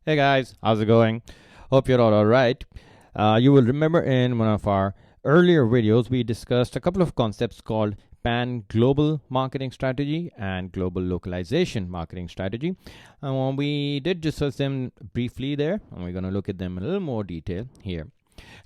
Hey guys, how's it going? Hope you're all alright. You will remember in one of our earlier videos, we discussed a couple of concepts called pan global marketing strategy and global localization marketing strategy. We did discuss them briefly there, and we're going to look at them in a little more detail here.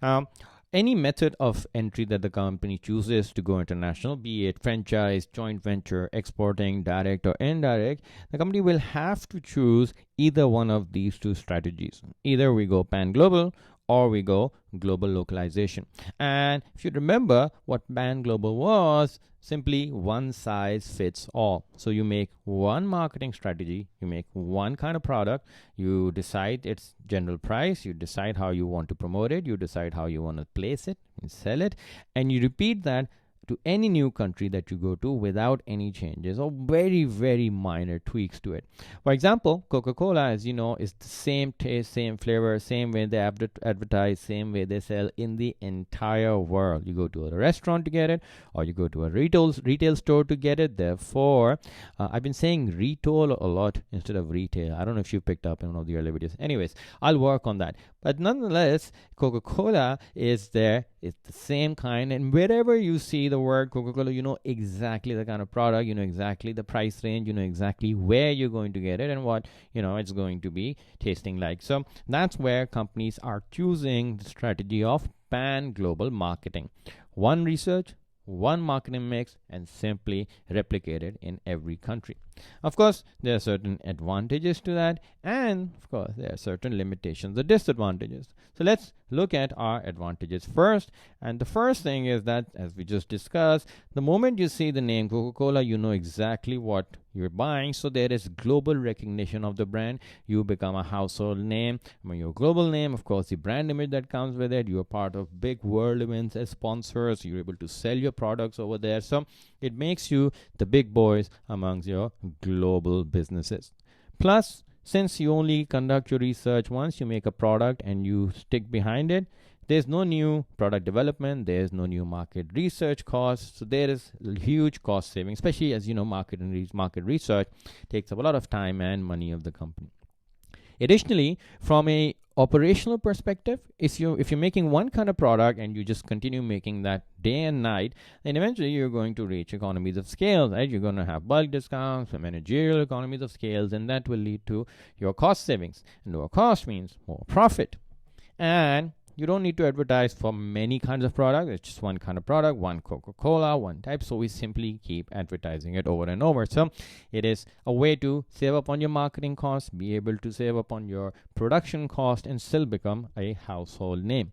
Um, any method of entry that the company chooses to go international, be it franchise, joint venture, exporting, direct or indirect, the company will have to choose either one of these two strategies. Either we go pan global or we go global localization. And if you remember what pan global was, simply one size fits all. So you make one marketing strategy, you make one kind of product, you decide its general price, you decide how you want to promote it, you decide how you want to place it and sell it, and you repeat that to any new country that you go to without any changes or very, very minor tweaks to it. For example, Coca-Cola, as you know, is the same taste, same flavor, same way they advertise, same way they sell in the entire world. You go to a restaurant to get it, or you go to a retail store to get it. Therefore, I've been saying retail a lot instead of retail. I don't know if you picked up in one of the earlier videos. Anyways, I'll work on that. But nonetheless, Coca-Cola is there. It's the same kind. And wherever you see the word Coca-Cola, you know exactly the kind of product, you know exactly the price range, you know exactly where you're going to get it and what, it's going to be tasting like. So that's where companies are choosing the strategy of pan-global marketing. One research, one marketing mix, and simply replicate it in every country. Of course, there are certain advantages to that, and of course, there are certain limitations or disadvantages. So let's look at our advantages first. And the first thing is that, as we just discussed, the moment you see the name Coca-Cola, you know exactly what you're buying. So there is global recognition of the brand. You become a household name. When you're a global name, of course, the brand image that comes with it. You're part of big world events as sponsors. You're able to sell your products over there. So it makes you the big boys amongst your global businesses. Plus, since you only conduct your research once, you make a product and you stick behind it, there's no new product development, there's no new market research costs. So there is huge cost saving, especially as you know, market research takes up a lot of time and money of the company. Additionally, from a operational perspective, if you're making one kind of product and you just continue making that day and night, then eventually you're going to reach economies of scale, right? You're going to have bulk discounts, managerial economies of scales, and that will lead to your cost savings. And lower cost means more profit. And you don't need to advertise for many kinds of products. It's just one kind of product, one Coca-Cola, one type. So we simply keep advertising it over and over. So it is a way to save up on your marketing costs, be able to save up on your production cost, and still become a household name.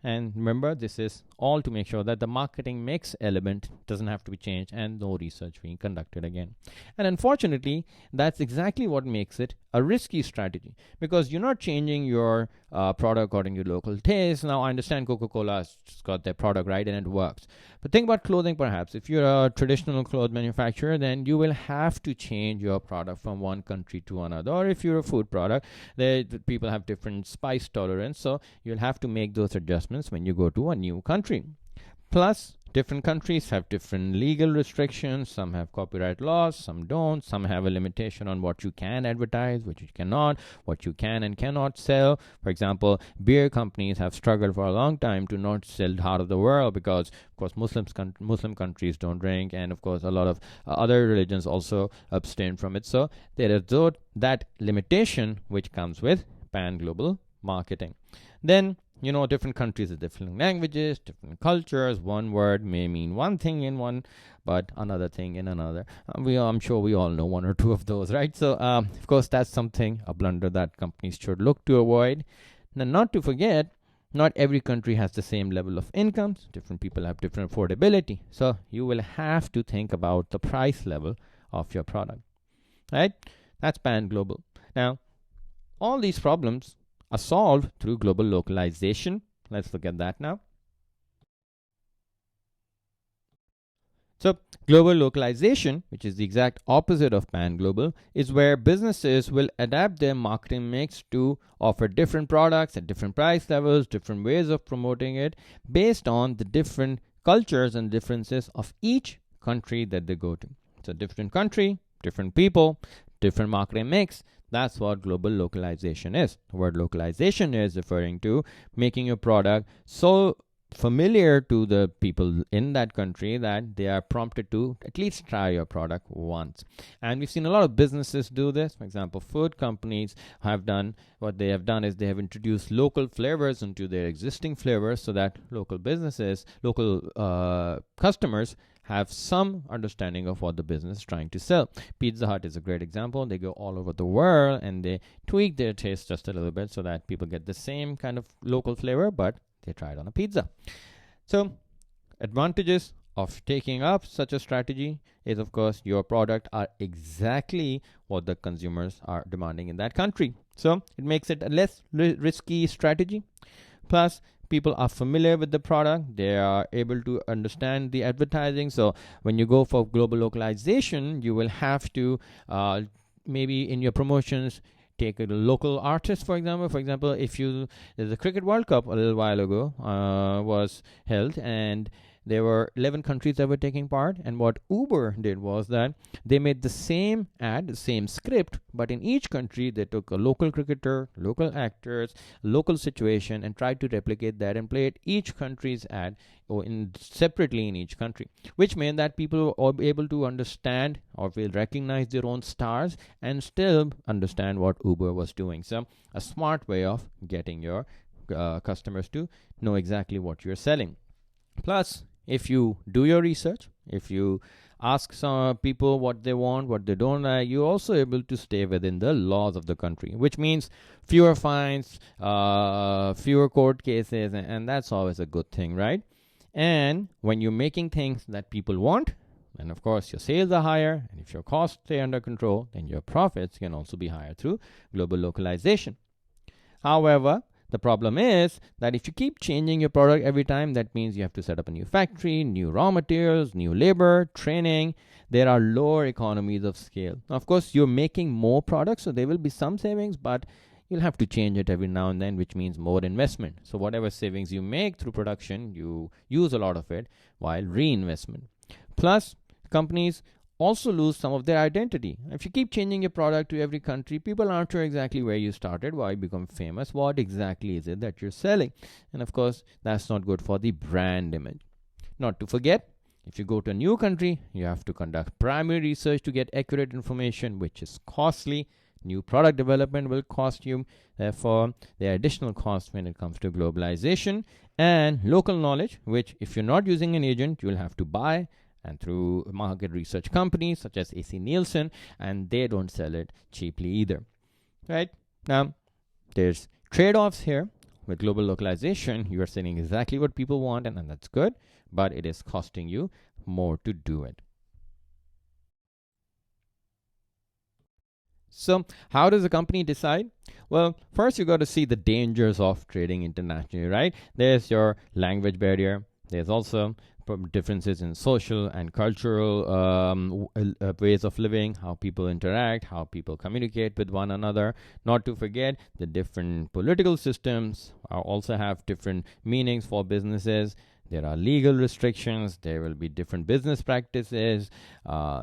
And remember, this is all to make sure that the marketing mix element doesn't have to be changed and no research being conducted again. And unfortunately, that's exactly what makes it a risky strategy, because you're not changing your product according to local taste. Now, I understand Coca-Cola has got their product right and it works. But think about clothing, perhaps. If you're a traditional clothes manufacturer, then you will have to change your product from one country to another. Or if you're a food product, people have different spice tolerance. So you'll have to make those adjustments when you go to a new country. Plus, different countries have different legal restrictions. Some have copyright laws, some don't. Some have a limitation on what you can advertise, what you cannot, what you can and cannot sell. For example, beer companies have struggled for a long time to not sell heart of the world because, of course, Muslim countries don't drink, and of course, a lot of other religions also abstain from it. So there is that limitation which comes with pan-global marketing. Then different countries have different languages, different cultures. One word may mean one thing in one, but another thing in another. I'm sure we all know one or two of those, right? So, of course, that's a blunder that companies should look to avoid. Now, not to forget, not every country has the same level of incomes. Different people have different affordability. So, you will have to think about the price level of your product, right? That's pan global. Now, all these problems are solved through global localization. Let's look at that now. So, global localization, which is the exact opposite of pan-global, is where businesses will adapt their marketing mix to offer different products at different price levels, different ways of promoting it, based on the different cultures and differences of each country that they go to. So, different country, different people, different marketing mix. That's what global localization is. The word localization is referring to making your product so familiar to the people in that country that they are prompted to at least try your product once. And we've seen a lot of businesses do this. For example, food companies have done what they have done is they have introduced local flavors into their existing flavors so that local businesses, local customers have some understanding of what the business is trying to sell. Pizza Hut is a great example. They go all over the world and they tweak their taste just a little bit so that people get the same kind of local flavor, but they try it on a pizza. So, advantages of taking up such a strategy is, of course, your product are exactly what the consumers are demanding in that country. So, it makes it a less risky strategy. Plus, people are familiar with the product, they are able to understand the advertising. So when you go for global localization, you will have to maybe in your promotions take a local artist. For example, if you there's a cricket world cup a little while ago was held, and there were 11 countries that were taking part, and what Uber did was that they made the same ad, the same script, but in each country they took a local cricketer, local actors, local situation, and tried to replicate that and play it each country's ad or separately in each country, which meant that people were able to understand or will recognize their own stars and still understand what Uber was doing. So a smart way of getting your customers to know exactly what you're selling. Plus, if you do your research, if you ask some people what they want, what they don't like, you're also able to stay within the laws of the country, which means fewer fines, fewer court cases, and that's always a good thing, right? And when you're making things that people want, then of course your sales are higher, and if your costs stay under control, then your profits can also be higher through global localization. However, the problem is that if you keep changing your product every time, that means you have to set up a new factory, new raw materials, new labor, training. There are lower economies of scale. Now, of course, you're making more products, so there will be some savings, but you'll have to change it every now and then, which means more investment. So whatever savings you make through production, you use a lot of it while reinvestment. Plus, companies also lose some of their identity. If you keep changing your product to every country, people aren't sure exactly where you started, why you become famous, what exactly is it that you're selling. And of course, that's not good for the brand image. Not to forget, if you go to a new country, you have to conduct primary research to get accurate information, which is costly. New product development will cost you. Therefore, there are additional costs when it comes to globalization. And local knowledge, which if you're not using an agent, you'll have to buy, and through market research companies such as AC Nielsen, and they don't sell it cheaply either. Right? Now, there's trade-offs here. With global localization, you are selling exactly what people want, and that's good, but it is costing you more to do it. So, how does a company decide? Well, first you got to see the dangers of trading internationally, right? There's your language barrier. There's also differences in social and cultural ways of living, how people interact, how people communicate with one another. Not to forget, the different political systems also have different meanings for businesses. There are legal restrictions. There will be different business practices.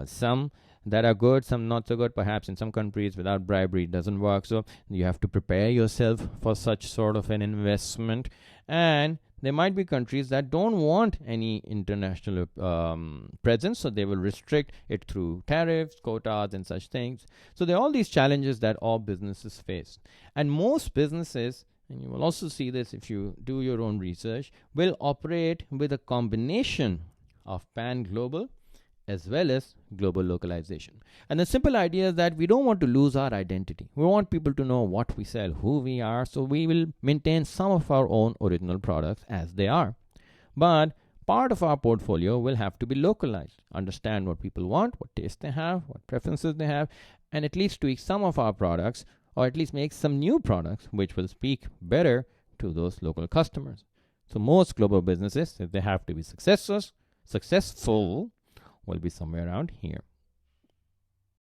Some that are good, some not so good. Perhaps in some countries without bribery it doesn't work. So you have to prepare yourself for such sort of an investment. And there might be countries that don't want any international presence, so they will restrict it through tariffs, quotas, and such things. So there are all these challenges that all businesses face. And most businesses, and you will also see this if you do your own research, will operate with a combination of pan-global as well as global localization. And the simple idea is that we don't want to lose our identity. We want people to know what we sell, who we are, so we will maintain some of our own original products as they are. But part of our portfolio will have to be localized, understand what people want, what taste they have, what preferences they have, and at least tweak some of our products, or at least make some new products which will speak better to those local customers. So most global businesses, if they have to be successful, will be somewhere around here.